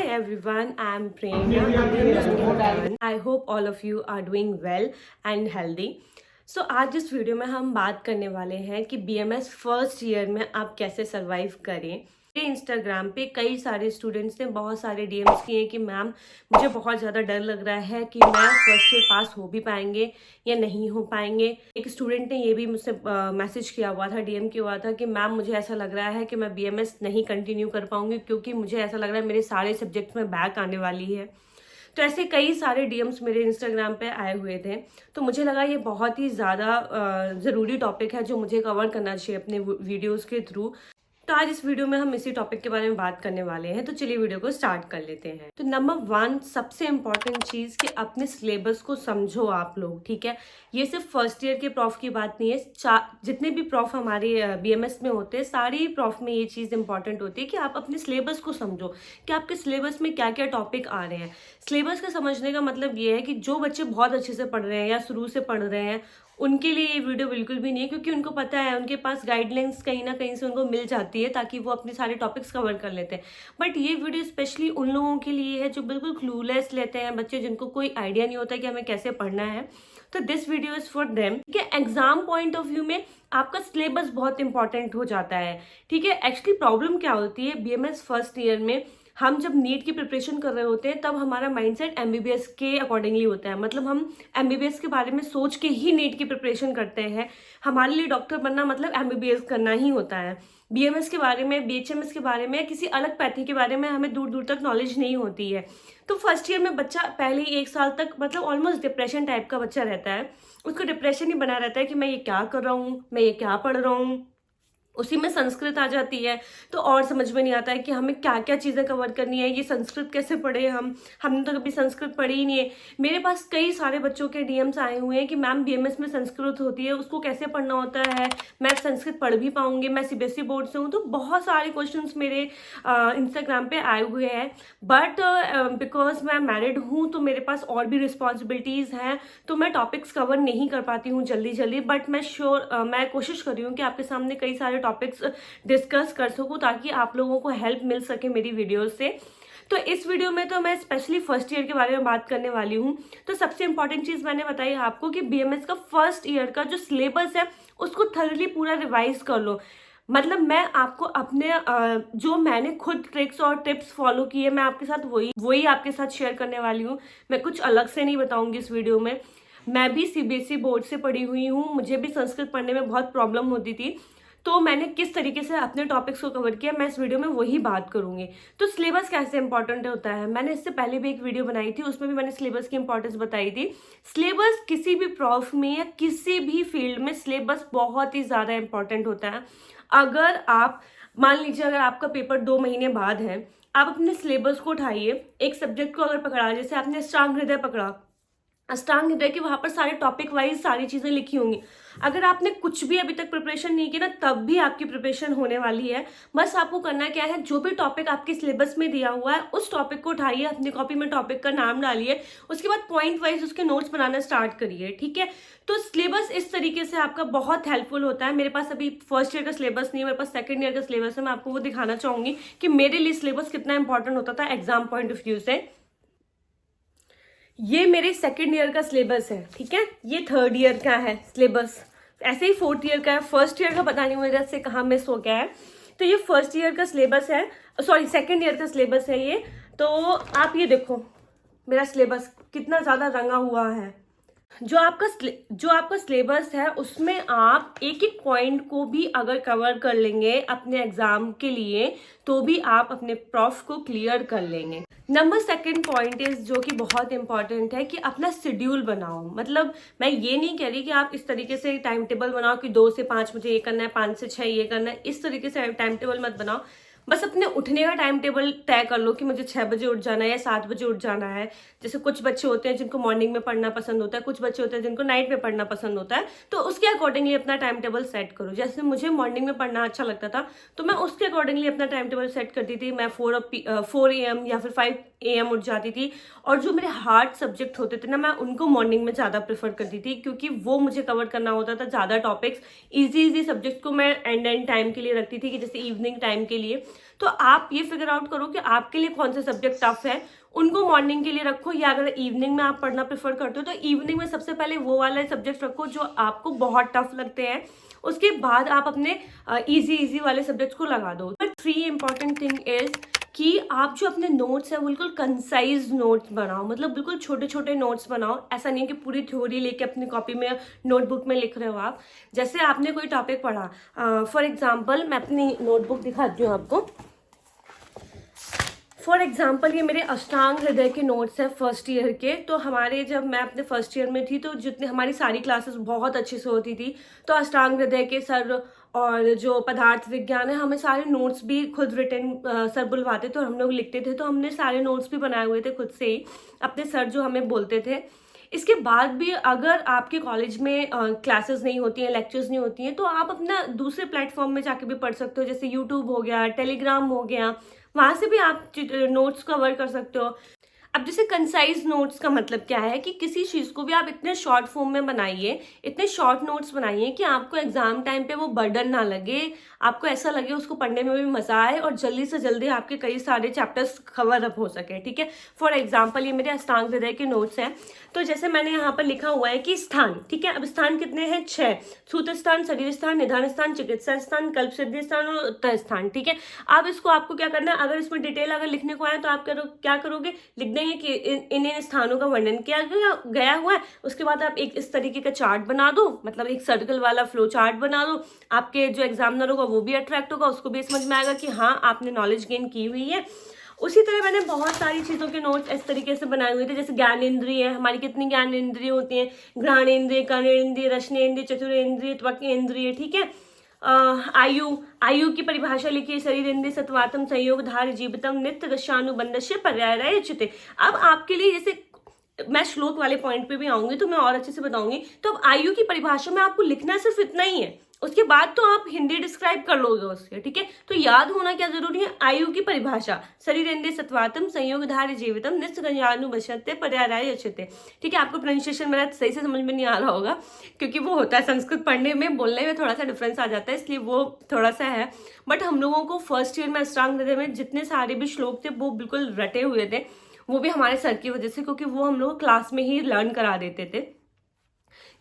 Hi everyone, I'm Prerna. I hope all of you are doing well and healthy. So आज इस video में हम बात करने वाले हैं कि BMS फर्स्ट ईयर में आप कैसे सरवाइव करें। मेरे इंस्टाग्राम पे कई सारे स्टूडेंट्स ने बहुत सारे DMs किए कि मैम मुझे बहुत ज़्यादा डर लग रहा है कि मैं फर्स्ट ईयर पास हो भी पाएंगे या नहीं हो पाएंगे। एक स्टूडेंट ने ये भी मुझसे मैसेज किया हुआ था, DM किया हुआ था कि मैम मुझे ऐसा लग रहा है कि मैं BMS नहीं कंटिन्यू कर पाऊंगी क्योंकि मुझे ऐसा लग रहा है मेरे सारे सब्जेक्ट में बैक आने वाली है। तो ऐसे कई सारे DMs मेरे इंस्टाग्राम पे आए हुए थे, तो मुझे लगा ये बहुत ही ज़्यादा ज़रूरी टॉपिक है जो मुझे कवर करना चाहिए अपने वीडियोस के थ्रू। तो आज इस वीडियो में हम इसी टॉपिक के बारे में बात करने वाले हैं, तो चलिए वीडियो को स्टार्ट कर लेते हैं। तो नंबर 1 सबसे इम्पॉर्टेंट चीज़ कि अपने सिलेबस को समझो आप लोग, ठीक है। ये सिर्फ फर्स्ट ईयर के प्रॉफ की बात नहीं है, जितने भी प्रॉफ हमारे BMS में होते हैं सारी प्रॉफ में ये चीज़ इंपॉर्टेंट होती है कि आप अपने सिलेबस को समझो कि आपके सिलेबस में क्या क्या टॉपिक आ रहे हैं। सिलेबस का समझने का मतलब ये है कि जो बच्चे बहुत अच्छे से पढ़ रहे हैं या शुरू से पढ़ रहे हैं उनके लिए ये वीडियो बिल्कुल भी नहीं है, क्योंकि उनको पता है, उनके पास गाइडलाइंस कहीं ना कहीं से उनको मिल जाती है ताकि वो अपने सारे टॉपिक्स कवर कर लेते हैं। बट ये वीडियो स्पेशली उन लोगों के लिए है जो बिल्कुल क्लूलेस लेते हैं, बच्चे जिनको कोई आइडिया नहीं होता कि हमें कैसे पढ़ना है। तो this video is for them. ठीक है, एग्जाम पॉइंट ऑफ व्यू में आपका सिलेबस बहुत इंपॉर्टेंट हो जाता है। ठीक है, एक्चुअली प्रॉब्लम क्या होती है BMS फर्स्ट ईयर में, हम जब नीट की प्रिपरेशन कर रहे होते हैं तब हमारा माइंडसेट MBBS के अकॉर्डिंगली होता है। मतलब हम MBBS के बारे में सोच के ही नीट की प्रिपरेशन करते हैं। हमारे लिए डॉक्टर बनना मतलब MBBS करना ही होता है। BMS के बारे में, BHMS के बारे में, किसी अलग पैथी के बारे में हमें दूर दूर तक नॉलेज नहीं होती है। तो फर्स्ट ईयर में बच्चा पहले ही 1 साल तक मतलब ऑलमोस्ट डिप्रेशन टाइप का बच्चा रहता है। उसको डिप्रेशन ही बना रहता है कि मैं ये क्या कर रहा हूँ, मैं ये क्या पढ़ रहा हूँ। उसी में संस्कृत आ जाती है तो और समझ में नहीं आता है कि हमें क्या क्या चीज़ें कवर करनी है, ये संस्कृत कैसे पढ़े। हमने तो कभी संस्कृत पढ़ी ही नहीं है। मेरे पास कई सारे बच्चों के DMs आए हुए हैं कि मैम BMS में संस्कृत होती है, उसको कैसे पढ़ना होता है, मैं संस्कृत पढ़ भी पाऊंगी, मैं CBSE बोर्ड से हूँ। तो बहुत सारे क्वेश्चंस मेरे इंस्टाग्राम पे आए हुए हैं। बट बिकॉज मैं मैरिड हूँ तो मेरे पास और भी रिस्पॉन्सिबिलिटीज़ हैं, तो मैं टॉपिक्स कवर नहीं कर पाती हूँ जल्दी जल्दी। बट मैं कोशिश कर रही हूँ कि आपके सामने कई सारे टॉपिक्स डिस्कस कर सकूं ताकि आप लोगों को हेल्प मिल सके मेरी वीडियोस से। तो इस वीडियो में तो मैं स्पेशली फर्स्ट ईयर के बारे में बात करने वाली हूँ। तो सबसे इंपॉर्टेंट चीज़ मैंने बताई आपको कि BMS का फर्स्ट ईयर का जो सिलेबस है उसको थर्डली पूरा रिवाइज कर लो। मतलब मैं आपको अपने जो मैंने खुद ट्रिक्स और टिप्स फॉलो किए, मैं आपके साथ वही आपके साथ शेयर करने वाली हूँ। मैं कुछ अलग से नहीं बताऊंगी इस वीडियो में। मैं भी CBSE बोर्ड से पढ़ी हुई हूँ, मुझे भी संस्कृत पढ़ने में बहुत प्रॉब्लम होती थी, तो मैंने किस तरीके से अपने टॉपिक्स को कवर किया मैं इस वीडियो में वही बात करूंगी। तो सिलेबस कैसे इंपॉर्टेंट होता है, मैंने इससे पहले भी एक वीडियो बनाई थी, उसमें भी मैंने सिलेबस की इंपॉर्टेंस बताई थी। सिलेबस किसी भी प्रॉफ में या किसी भी फील्ड में सिलेबस बहुत ही ज़्यादा इंपॉर्टेंट होता है। अगर आप मान लीजिए अगर आपका पेपर 2 महीने बाद है, आप अपने सिलेबस को उठाइए, एक सब्जेक्ट को अगर पकड़ा, जैसे आपने अष्टांग हृदय पकड़ा, अष्टांग हृदय के वहां पर सारे टॉपिक वाइज सारी चीजें लिखी होंगी। अगर आपने कुछ भी अभी तक प्रिपरेशन नहीं की ना, तब भी आपकी प्रिपरेशन होने वाली है। बस आपको करना क्या है, जो भी टॉपिक आपके सिलेबस में दिया हुआ है उस टॉपिक को उठाइए, अपनी कॉपी में टॉपिक का नाम डालिए, उसके बाद पॉइंट वाइज उसके नोट्स बनाना स्टार्ट करिए। ठीक है, तो सिलेबस इस तरीके से आपका बहुत हेल्पफुल होता है। मेरे पास अभी फर्स्ट ईयर का सिलेबस नहीं है, मेरे पास सेकंड ईयर का सिलेबस है। मैं आपको वो दिखाना चाहूंगी कि मेरे लिए सिलेबस कितना इंपॉर्टेंट होता था एग्जाम पॉइंट ऑफ व्यू से। ये मेरे सेकंड ईयर का सिलेबस है, ठीक है, ये थर्ड ईयर का है सिलेबस, ऐसे ही फोर्थ ईयर का है। फर्स्ट ईयर का पता नहीं वजह से कहाँ मिस हो गया है। तो ये फर्स्ट ईयर का सिलेबस है, सॉरी सेकंड ईयर का सिलेबस है ये। तो आप ये देखो मेरा सिलेबस कितना ज़्यादा रंगा हुआ है। जो आपका सिलेबस है उसमें आप एक एक पॉइंट को भी अगर कवर कर लेंगे अपने एग्जाम के लिए, तो भी आप अपने प्रॉफ को क्लियर कर लेंगे। नंबर 2 पॉइंट इज जो कि बहुत इंपॉर्टेंट है कि अपना शेड्यूल बनाओ। मतलब मैं ये नहीं कह रही कि आप इस तरीके से टाइम टेबल बनाओ कि 2 से 5 मुझे ये करना है, 5 से 6 ये करना है, इस तरीके से टाइम टेबल मत बनाओ। बस अपने उठने का टाइम टेबल तय कर लो कि मुझे 6 बजे उठ जाना है या 7 बजे उठ जाना है। जैसे कुछ बच्चे होते हैं जिनको मॉर्निंग में पढ़ना पसंद होता है, कुछ बच्चे होते हैं जिनको नाइट में पढ़ना पसंद होता है, तो उसके अकॉर्डिंगली अपना टाइम टेबल सेट करो। जैसे मुझे मॉर्निंग में पढ़ना अच्छा लगता था तो मैं उसके अकॉर्डिंगली अपना टाइम टेबल सेट करती थी। मैं 4 AM या फिर 5 AM उठ जाती थी। और जो मेरे हार्ड सब्जेक्ट होते थे ना, मैं उनको मॉर्निंग में ज़्यादा प्रेफर करती थी, क्योंकि वो मुझे कवर करना होता था ज़्यादा टॉपिक्स। ईजी सब्जेक्ट को मैं एंड टाइम के लिए रखती थी, कि जैसे इवनिंग टाइम के लिए। तो आप ये फिगर आउट करो कि आपके लिए कौन सा सब्जेक्ट टफ है, उनको मॉर्निंग के लिए रखो, या अगर इवनिंग में आप पढ़ना प्रेफर करते हो तो इवनिंग में सबसे पहले वो वाला सब्जेक्ट रखो जो आपको बहुत टफ लगते हैं, उसके बाद आप अपने इजी वाले सब्जेक्ट्स को लगा दो। बट 3 इम्पॉर्टेंट थिंग इज कि आप जो अपने नोट्स हैं बिल्कुल कंसाइज नोट्स बनाओ, मतलब बिल्कुल छोटे छोटे नोट्स बनाओ। ऐसा नहीं कि पूरी थ्योरी लेके अपनी कॉपी में नोटबुक में लिख रहे हो आप। जैसे आपने कोई टॉपिक पढ़ा, फॉर एग्जांपल मैं अपनी नोटबुक दिखाती हूँ आपको। फॉर एग्जाम्पल ये मेरे अष्टांग हृदय के नोट्स हैं फर्स्ट ईयर के। तो हमारे जब मैं अपने फर्स्ट ईयर में थी तो जितने हमारी सारी क्लासेस बहुत अच्छे से होती थी, तो अष्टांग हृदय के सर और जो पदार्थ विज्ञान है, हमें सारे नोट्स भी खुद रिटन सर बुलवाते थे और हम लोग लिखते थे। तो हमने सारे नोट्स भी बनाए हुए थे खुद से ही, अपने सर जो हमें बोलते थे। इसके बाद भी अगर आपके कॉलेज में क्लासेस नहीं होती हैं, लेक्चर्स नहीं होती हैं, तो आप अपना दूसरे प्लेटफॉर्म में जाके भी पढ़ सकते हो, जैसे यूट्यूब हो गया, टेलीग्राम हो गया, वहाँ से भी आप नोट्स कवर कर सकते हो। अब जैसे कंसाइज नोट्स का मतलब क्या है कि किसी चीज़ को भी आप इतने शॉर्ट फॉर्म में बनाइए, इतने शॉर्ट नोट्स बनाइए कि आपको एग्जाम टाइम पे वो बर्डन ना लगे, आपको ऐसा लगे उसको पढ़ने में भी मजा आए और जल्दी से जल्दी आपके कई सारे चैप्टर्स कवर अप हो सके। ठीक है, फॉर एग्जाम्पल ये मेरे अष्टांग हृदय के नोट्स हैं। तो जैसे मैंने यहाँ पर लिखा हुआ है कि स्थान, ठीक है, अब स्थान कितने हैं? 6। सूत्र स्थान, शरीर स्थान, निधान स्थान, चिकित्सा स्थान, कल्प सिद्धि स्थान और उत्तर स्थान। ठीक है, अब इसको आपको क्या करना है, अगर इसमें डिटेल अगर लिखने को आए तो आप क्या करोगे, लिख देंगे कि इन स्थानों का वर्णन किया गया हुआ है। उसके बाद आप एक इस तरीके का चार्ट बना दो, मतलब एक सर्कल वाला फ्लो चार्ट बना दो। आपके जो एग्जामिनर होगा वो भी अट्रैक्ट होगा, उसको भी समझ में आएगा कि हाँ आपने नॉलेज गेन की हुई है। उसी तरह मैंने बहुत सारी चीज़ों के नोट्स इस तरीके से बनाए हुए थे। जैसे ज्ञान इंद्रिय है, हमारी कितनी ज्ञान इंद्रिय होती हैं? घ्राण इंद्रिय, कर्णेंद्रिय, रसनेंद्रिय, चतुरेंद्रिय, त्वक इंद्रिय। ठीक है, आयु की परिभाषा लिखिए, शरीर इंद्रिय सत्वातम संयोग धार जीवितम नित्य रसानुबंधस्य पर्याय चिते। अब आपके लिए जैसे मैं श्लोक वाले पॉइंट पे भी आऊंगी तो मैं और अच्छे से बताऊंगी। तो अब आयु की परिभाषा में आपको लिखना सिर्फ इतना ही है, उसके बाद तो आप हिंदी डिस्क्राइब कर लोगे उसके। ठीक है, तो याद होना क्या जरूरी है, आयु की परिभाषा, शरीर इंद्रिय सत्वातम संयोग धार्य जीवितम निस्संजानुबश्यते पर्याय अच्युते। ठीक है, आपको प्रोनाउंसिएशन मेरा सही से समझ में नहीं आ रहा होगा क्योंकि वो होता है संस्कृत पढ़ने में, बोलने में थोड़ा सा डिफरेंस आ जाता है, इसलिए वो थोड़ा सा है। बट हम लोगों को फर्स्ट ईयर में अष्टांग हृदय में जितने सारे भी श्लोक थे वो बिल्कुल रटे हुए थे, वो भी हमारे सर की वजह से, क्योंकि वो हम लोग क्लास में ही लर्न करा देते थे।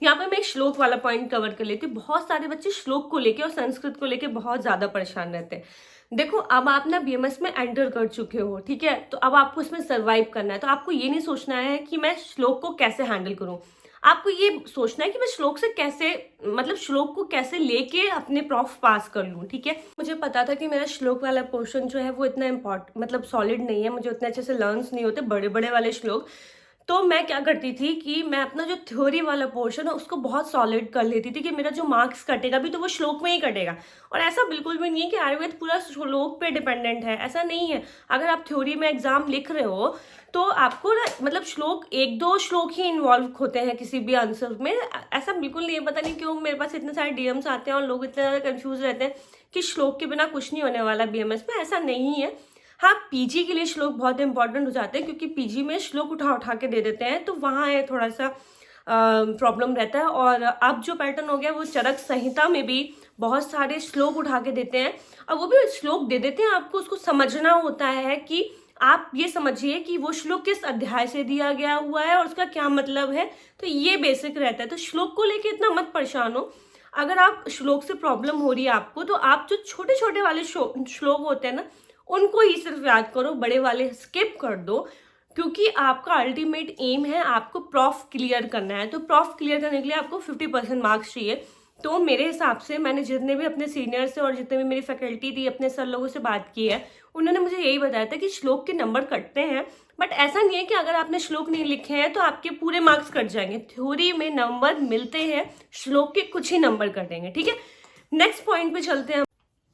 यहाँ पे मैं एक श्लोक वाला पॉइंट कवर कर लेती हूँ। बहुत सारे बच्चे श्लोक को लेके और संस्कृत को लेके बहुत ज्यादा परेशान रहते हैं। देखो, अब आप ना बीएमएस में एंटर कर चुके हो, ठीक है, तो अब आपको इसमें सर्वाइव करना है। तो आपको ये नहीं सोचना है कि मैं श्लोक को कैसे हैंडल करूँ, आपको ये सोचना है कि मैं श्लोक से कैसे, मतलब श्लोक को कैसे लेके अपने प्रॉफ पास कर लूँ। ठीक है, मुझे पता था कि मेरा श्लोक वाला पोर्शन जो है वो इतना मतलब सॉलिड नहीं है, मुझे उतने अच्छे से लर्न्स नहीं होते बड़े बड़े वाले श्लोक। तो मैं क्या करती थी कि मैं अपना जो थ्योरी वाला पोर्शन है उसको बहुत सॉलिड कर लेती थी कि मेरा जो मार्क्स कटेगा भी तो वो श्लोक में ही कटेगा। और ऐसा बिल्कुल भी नहीं है कि आयुर्वेद पूरा श्लोक पे डिपेंडेंट है, ऐसा नहीं है। अगर आप थ्योरी में एग्जाम लिख रहे हो तो आपको ना मतलब श्लोक 1-2 श्लोक ही इन्वॉल्व होते हैं किसी भी आंसर में, ऐसा बिल्कुल नहीं है। पता नहीं क्यों मेरे पास इतने सारे डीएम्स आते हैं और लोग इतने ज़्यादा कंफ्यूज रहते हैं कि श्लोक के बिना कुछ नहीं होने वाला बीएमएस में, ऐसा नहीं है। हाँ, पीजी के लिए श्लोक बहुत इंपॉर्टेंट हो जाते हैं क्योंकि पीजी में श्लोक उठा उठा के दे देते हैं, तो वहाँ है थोड़ा सा प्रॉब्लम रहता है। और अब जो पैटर्न हो गया वो चरक संहिता में भी बहुत सारे श्लोक उठा के देते हैं, और वो भी श्लोक दे देते हैं, आपको उसको समझना होता है कि आप ये समझिए कि वो श्लोक किस अध्याय से दिया गया हुआ है और उसका क्या मतलब है। तो ये बेसिक रहता है, तो श्लोक को लेके इतना मत परेशान हो। अगर आप श्लोक से प्रॉब्लम हो रही है आपको, तो आप जो छोटे छोटे वाले श्लोक होते हैं ना उनको ही सिर्फ याद करो, बड़े वाले स्किप कर दो, क्योंकि आपका अल्टीमेट एम है आपको प्रॉफ क्लियर करना है। तो प्रॉफ क्लियर करने के लिए आपको 50% मार्क्स चाहिए। तो मेरे हिसाब से मैंने जितने भी अपने सीनियर से और जितने भी मेरी फैकल्टी थी, अपने सर लोगों से बात की है, उन्होंने मुझे यही बताया था कि श्लोक के नंबर कटते हैं, बट ऐसा नहीं है कि अगर आपने श्लोक नहीं लिखे हैं तो आपके पूरे मार्क्स कट जाएंगे। थ्योरी में नंबर मिलते हैं, श्लोक के कुछ ही नंबर कटेंगे। ठीक है, नेक्स्ट पॉइंट पे चलते हैं।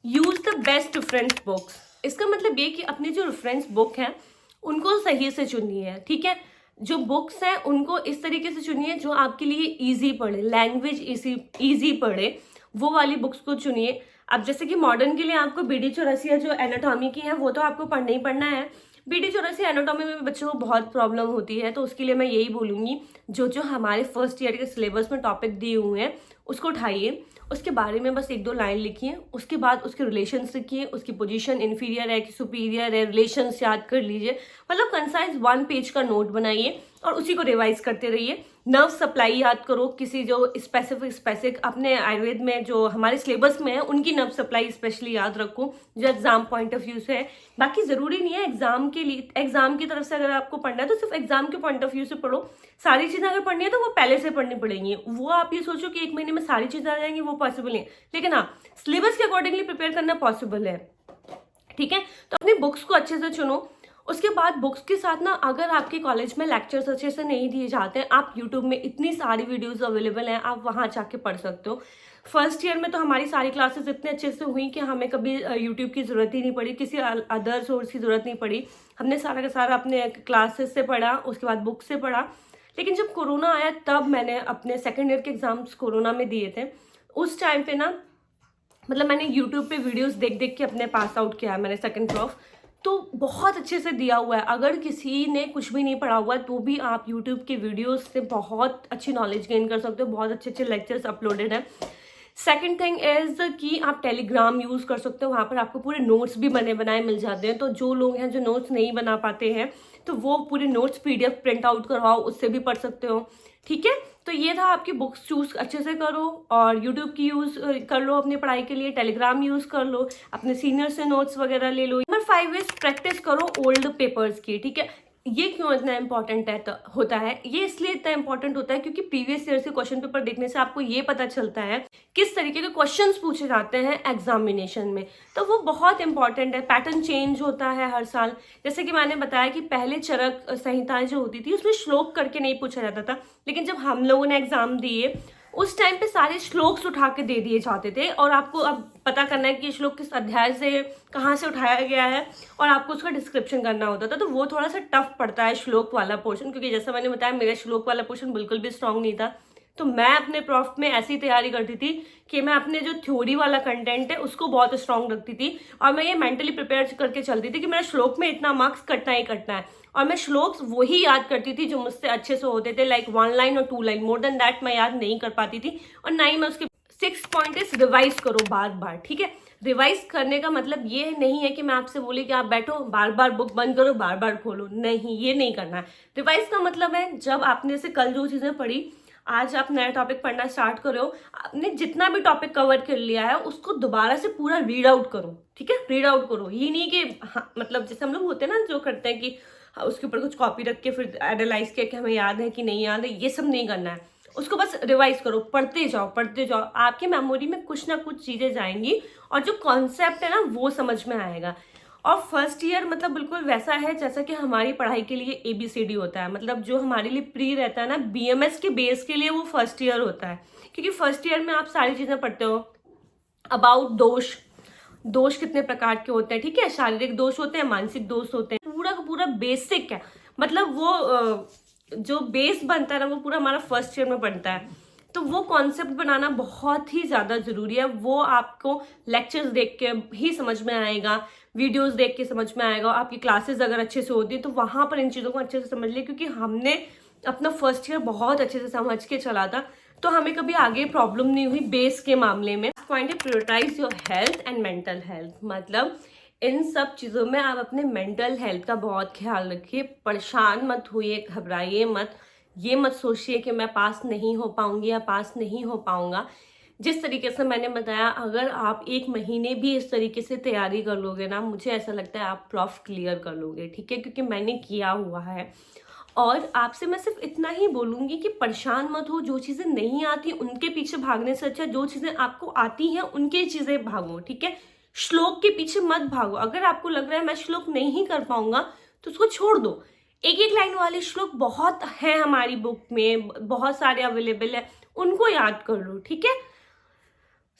Use the best reference books. इसका मतलब ये कि अपनी जो रेफरेंस बुक है उनको सही से चुनिए है। ठीक है, जो बुक्स हैं उनको इस तरीके से चुनिए जो आपके लिए इजी पढ़े, लैंग्वेज इजी पढ़े, वो वाली बुक्स को चुनिए। अब जैसे कि मॉडर्न के लिए आपको BD 84 जो एनाटॉमी की है वो तो आपको पढ़ना ही पढ़ना है। BD 84 एनाटॉमी में बच्चों को बहुत प्रॉब्लम होती है, तो उसके लिए मैं यही बोलूँगी जो हमारे फर्स्ट ईयर के सिलेबस में टॉपिक दिए हुए हैं उसको उठाइए, उसके बारे में बस 1-2 लाइन लिखिए, उसके बाद उसके रिलेशंस लिखिए, उसकी पोजीशन इन्फीरियर है कि सुपीरियर है, रिलेशंस याद कर लीजिए। मतलब कंसाइज 1 पेज का नोट बनाइए और उसी को रिवाइज करते रहिए। नर्व सप्लाई याद करो, किसी जो स्पेसिफिक अपने आयुर्वेद में जो हमारे सिलेबस में है उनकी नर्व सप्लाई स्पेशली याद रखो, जो एग्जाम पॉइंट ऑफ व्यू से है। बाकी जरूरी नहीं है एग्जाम के लिए, एग्जाम की तरफ से अगर आपको पढ़ना है तो सिर्फ एग्जाम के पॉइंट ऑफ व्यू से पढ़ो। सारी चीजें अगर पढ़नी है तो वो पहले से पढ़नी पड़ेंगी। वो आप ये सोचो कि 1 महीने में सारी चीजें आ जाएंगी, वो पॉसिबल नहीं है। लेकिन हाँ, सिलेबस के अकॉर्डिंगली प्रिपेयर करना पॉसिबल है। ठीक है, तो अपनी बुक्स को अच्छे से चुनो। उसके बाद बुक्स के साथ ना, अगर आपके कॉलेज में लेक्चर्स अच्छे से नहीं दिए जाते हैं, आप यूट्यूब में इतनी सारी वीडियोस अवेलेबल हैं, आप वहाँ जाके पढ़ सकते हो। फर्स्ट ईयर में तो हमारी सारी क्लासेस इतने अच्छे से हुई कि हमें कभी यूट्यूब की ज़रूरत ही नहीं पड़ी, किसी अदर सोर्स की ज़रूरत नहीं पड़ी। हमने सारा का सारा अपने क्लासेस से पढ़ा, उसके बाद बुक से पढ़ा। लेकिन जब कोरोना आया तब मैंने अपने सेकेंड ईयर के एग्जाम्स कोरोना में दिए थे। उस टाइम पे ना, मतलब मैंने यूट्यूब पे वीडियोस देख देख के अपने पास आउट किया है मैंने सेकंड प्रॉफ, तो बहुत अच्छे से दिया हुआ है। अगर किसी ने कुछ भी नहीं पढ़ा हुआ है तो भी आप यूट्यूब के वीडियोस से बहुत अच्छी नॉलेज गेन कर सकते हो। बहुत अच्छे अच्छे लेक्चर्स अपलोडेड हैं। सेकंड थिंग इज कि आप टेलीग्राम यूज़ कर सकते हो, वहाँ पर आपको पूरे नोट्स भी बने बनाए मिल जाते हैं। तो जो लोग हैं जो नोट्स नहीं बना पाते हैं तो वो पूरे नोट्स PDF प्रिंट आउट करवाओ, उससे भी पढ़ सकते हो। ठीक है, तो ये था आपकी बुक्स चूज अच्छे से करो और यूट्यूब की यूज़ कर लो अपनी पढ़ाई के लिए, टेलीग्राम यूज़ कर लो, अपने सीनियर से नोट्स वगैरह ले लो। नंबर 5 इज प्रैक्टिस करो ओल्ड पेपर्स की। ठीक है, ये क्यों इतना इंपॉर्टेंट है होता है, ये इसलिए इतना इंपॉर्टेंट होता है क्योंकि प्रीवियस ईयर से क्वेश्चन पेपर देखने से आपको ये पता चलता है किस तरीके के क्वेश्चंस पूछे जाते हैं एग्जामिनेशन में। तो वो बहुत इंपॉर्टेंट है। पैटर्न चेंज होता है हर साल। जैसे कि मैंने बताया कि पहले चरक संहिताएं जो होती थी उसमें श्लोक करके नहीं पूछा जाता था, लेकिन जब हम लोगों ने एग्जाम दिए उस टाइम पे सारे श्लोक्स उठा के दे दिए जाते थे और आपको अब पता करना है कि ये श्लोक किस अध्याय से कहाँ से उठाया गया है और आपको उसका डिस्क्रिप्शन करना होता था। तो वो थोड़ा सा टफ पड़ता है श्लोक वाला पोर्शन, क्योंकि जैसा मैंने बताया मेरा श्लोक वाला पोर्शन बिल्कुल भी स्ट्रांग नहीं था। तो मैं अपने प्रॉफ में ऐसी तैयारी करती थी कि मैं अपने जो थ्योरी वाला कंटेंट है उसको बहुत स्ट्रांग रखती थी और मैं ये मेंटली प्रिपेयर करके चलती थी कि मेरा श्लोक में इतना मार्क्स कटना ही कटना है। और मैं श्लोक्स वही याद करती थी जो मुझसे अच्छे से होते थे, लाइक 1 लाइन और 2 लाइन, मोर देन दैट मैं याद नहीं कर पाती थी। और ना ही मैं उसके 6 पॉइंट इज रिवाइज करो बार बार। ठीक है, रिवाइज करने का मतलब ये नहीं है कि मैं आपसे बोली कि आप बैठो बार बार बुक बंद करो बार बार खोलो, नहीं, ये नहीं करना है। रिवाइज का मतलब है जब आपने से कल जो चीजें पढ़ी, आज आप नया टॉपिक पढ़ना स्टार्ट करो, आपने जितना भी टॉपिक कवर कर लिया है उसको दोबारा से पूरा रीड आउट करो। ठीक है, रीड आउट करो। ये नहीं कि हाँ, मतलब जैसे हम लोग होते हैं ना जो करते हैं कि उसके ऊपर कुछ कॉपी रख के फिर एनालाइज किया कि हमें याद है कि नहीं याद है, ये सब नहीं करना है। उसको बस रिवाइज करो, पढ़ते जाओ पढ़ते जाओ, आपकी मेमोरी में कुछ ना कुछ चीजें जाएंगी और जो कॉन्सेप्ट है ना वो समझ में आएगा। और फर्स्ट ईयर मतलब बिल्कुल वैसा है जैसा कि हमारी पढ़ाई के लिए ABCD होता है। मतलब जो हमारे लिए प्री रहता है ना BMS के बेस के लिए, वो फर्स्ट ईयर होता है। क्योंकि फर्स्ट ईयर में आप सारी चीजें पढ़ते हो अबाउट दोष कितने प्रकार के होते हैं। ठीक है, शारीरिक दोष होते हैं, मानसिक दोष होते हैं, पूरा का पूरा बेसिक है। मतलब वो जो बेस बनता है ना वो पूरा हमारा फर्स्ट ईयर में बनता है। तो वो कॉन्सेप्ट बनाना बहुत ही ज़्यादा ज़रूरी है। वो आपको लेक्चर्स देख के ही समझ में आएगा, वीडियोस देख के समझ में आएगा। आपकी क्लासेस अगर अच्छे से होती है तो वहाँ पर इन चीज़ों को अच्छे से समझ लिया, क्योंकि हमने अपना फर्स्ट ईयर बहुत अच्छे से समझ के चला था, तो हमें कभी आगे प्रॉब्लम नहीं हुई बेस के मामले में। पॉइंट है prioritise your health and mental health. मतलब इन सब चीज़ों में आप अपने मेंटल हेल्थ का बहुत ख्याल रखिए। परेशान मत होइए, घबराइए मत, ये मत सोचिए कि मैं पास नहीं हो पाऊंगी या पास नहीं हो पाऊंगा। जिस तरीके से मैंने बताया, अगर आप 1 महीने भी इस तरीके से तैयारी कर लोगे ना, मुझे ऐसा लगता है आप प्रॉफ क्लियर कर लोगे। ठीक है, क्योंकि मैंने किया हुआ है। और आपसे मैं सिर्फ इतना ही बोलूँगी कि परेशान मत हो। जो चीज़ें नहीं आती उनके पीछे भागने से अच्छा जो चीज़ें आपको आती हैं उनके चीज़ें भागो। ठीक है, श्लोक के पीछे मत भागो। अगर आपको लग रहा है मैं श्लोक नहीं कर पाऊंगा तो उसको छोड़ दो। एक लाइन वाले श्लोक बहुत हैं हमारी बुक में, बहुत सारे अवेलेबल है, उनको याद कर लो। ठीक है,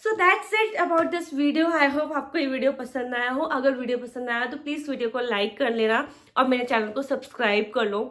so that's it about this video. I hope आपको ये वीडियो पसंद आया हो। अगर वीडियो पसंद आया तो प्लीज़ वीडियो को लाइक कर लेना और मेरे चैनल को सब्सक्राइब कर लो।